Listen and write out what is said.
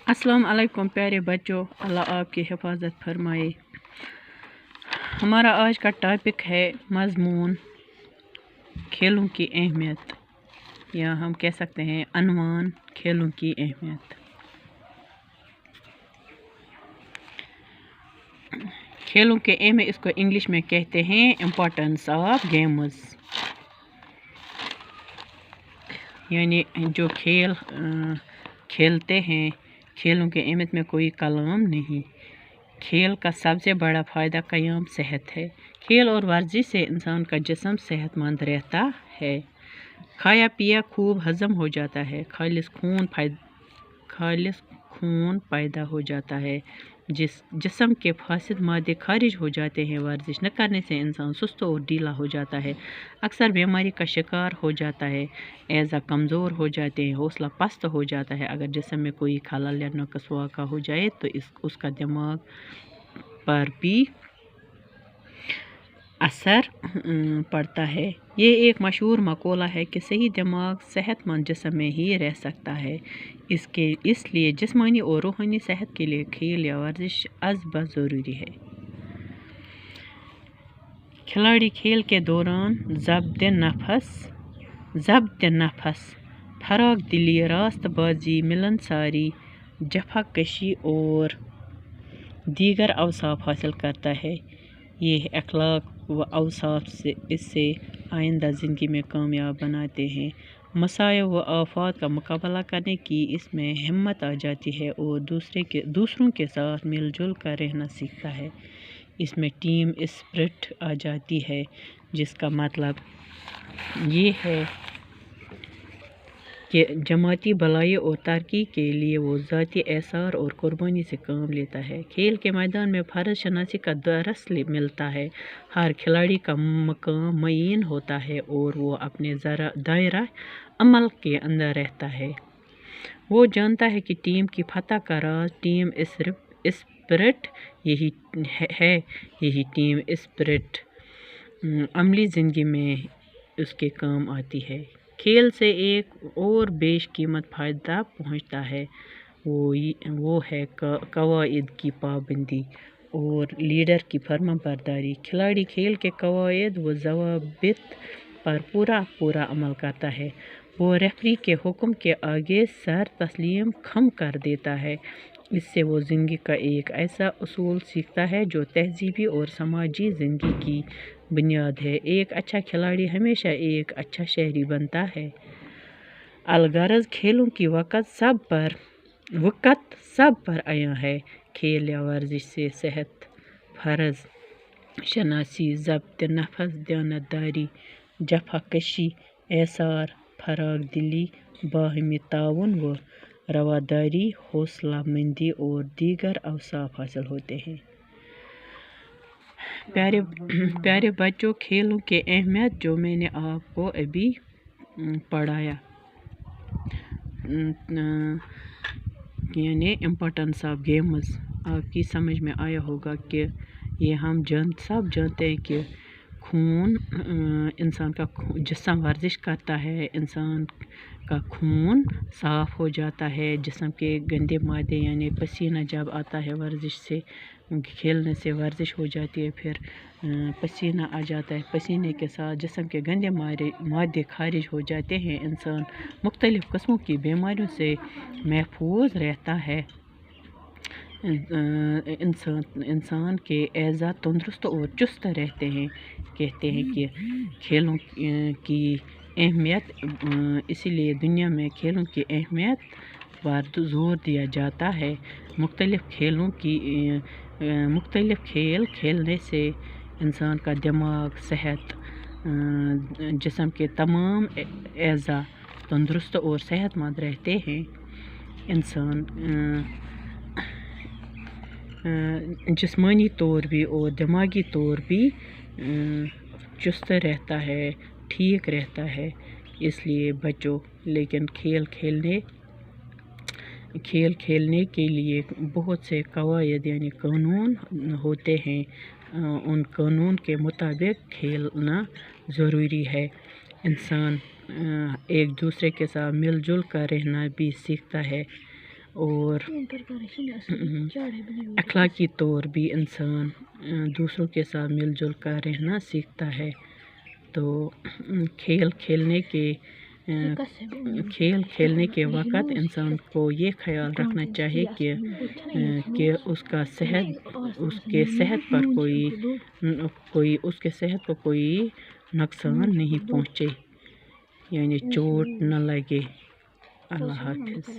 अस्सलाम वालेकुम प्यारे बच्चों, अल्लाह आपकी हिफाजत फरमाए। हमारा आज का टॉपिक है मज़मून खेलों की अहमियत, या हम कह सकते हैं अनवान खेलों की अहमियत। खेलों के अहमियत इसको इंग्लिश में कहते हैं इम्पोर्टेंस ऑफ गेम्स, यानी जो खेल खेलते हैं, खेलों के अहमियत में कोई कलाम नहीं। खेल का सबसे बड़ा फ़ायदा क़याम सेहत है। खेल और वर्जिश से इंसान का जिस्म सेहतमंद रहता है, खाया पिया खूब हज़म हो जाता है, खालिस खून पैदा हो जाता है, जिस्म के फासिद मादे खारिज हो जाते हैं। वर्जिश न करने से इंसान सुस्त और ढीला हो जाता है, अक्सर बीमारी का शिकार हो जाता है, एज़ा कमज़ोर हो जाते हैं, हौसला पस्त हो जाता है। अगर जिस्म में कोई खलल या नक़्स वाक़ा हो जाए तो उसका दिमाग पर भी असर पड़ता है। ये एक मशहूर मक़ोला है कि सही दिमाग सेहतमंद जिस्म में ही रह सकता है। इसलिए जिस्मानी और रूहानी सेहत के लिए खेल या वर्जिश अज़ ज़रूरी है। खिलाड़ी खेल के दौरान ज़ब्त नफस, फराग दिली, रास्तबाजी, मिलनसारी, जफाकशी और दीगर अवसाफ हासिल करता है। ये अखलाक व अवसाफ से इससे आइंदा ज़िंदगी में कामयाब बनाते हैं। मसाइब व आफात का मुकाबला करने की इसमें हिम्मत आ जाती है और दूसरों के साथ मिलजुल कर रहना सीखता है। इसमें टीम स्पिरिट आ जाती है, जिसका मतलब ये है कि जमाती भलाई और तरक्की के लिए वो ज़ाती एसार और कुर्बानी से काम लेता है। खेल के मैदान में फ़र्ज़ शनासी का दरस मिलता है। हर खिलाड़ी का मकाम मुअय्यन होता है और वो अपने दायरा अमल के अंदर रहता है। वो जानता है कि टीम की फतह का राज टीम स्पिरिट यही टीम स्पिरिट अमली ज़िंदगी में उसके काम आती है। खेल से एक और बेशकीमत फ़ायदा पहुंचता है, वो है कवायद की पाबंदी और लीडर की फर्माबरदारी। खिलाड़ी खेल के कवायद व ज़वाबित पर पूरा अमल करता है। वो रेफरी के हुक्म के आगे सर तस्लीम खम कर देता है। इससे वो ज़िंदगी का एक ऐसा उसूल सीखता है जो तहजीबी और समाजी ज़िंदगी की बुनियाद है। एक अच्छा खिलाड़ी हमेशा एक अच्छा शहरी बनता है। अलगरज खेलों की वक़्त सब पर आया है। खेल या वर्जिश से सेहत, फ़र्ज़ शनासी, ज़ब्त नफस, दयानतदारी, जफाकशी, एसार, फराग दिली, बाहमी ताउन व रवादारी, हौसला मंदी और दीगर अवसाफ हासिल होते हैं। प्यारे बच्चों, खेलों के अहमियत जो मैंने आपको अभी पढ़ाया, यानी इम्पोर्टेंस ऑफ गेम्स, आपकी समझ में आया होगा कि ये हम सब जानते हैं कि खून इंसान का जिस्म वर्जिश करता है, इंसान का खून साफ़ हो जाता है, जिस्म के गंदे मादे यानी पसीना जब आता है वर्जिश से, खेलने से वर्जिश हो जाती है, फिर पसीना आ जाता है, पसीने के साथ जिस्म के गंदे मादे खारिज हो जाते हैं। इंसान मुख्तलिफ़ किस्मों की बीमारियों से महफूज रहता है। इंसान के एज़ा तंदुरुस्त और चुस्त रहते हैं। कहते हैं कि खेलों की अहमियत, इसीलिए दुनिया में खेलों की अहमियत पर ज़ोर दिया जाता है। मुख्तलिफ़ खेल खेलने से इंसान का दिमाग, सेहत, जिस्म के तमाम एज़ा तंदुरुस्त और सेहतमंद रहते हैं। इंसान जिस्मानी तौर भी और दिमागी तौर भी चुस्त रहता है, ठीक रहता है। इसलिए बच्चों, लेकिन खेल खेलने के लिए बहुत से कवायद यानी कानून होते हैं। उन कानून के मुताबिक खेलना ज़रूरी है। इंसान एक दूसरे के साथ मिलजुल कर रहना भी सीखता है اور اخلاقی طور بھی انسان دوسروں کے ساتھ مل جل کر رہنا سیکھتا ہے۔ تو کھیل کھیلنے کے وقت انسان کو یہ خیال رکھنا چاہیے کہ اس کے صحت پر کوئی نقصان نہیں پہنچے، یعنی چوٹ نہ لگے۔ اللہ حافظ۔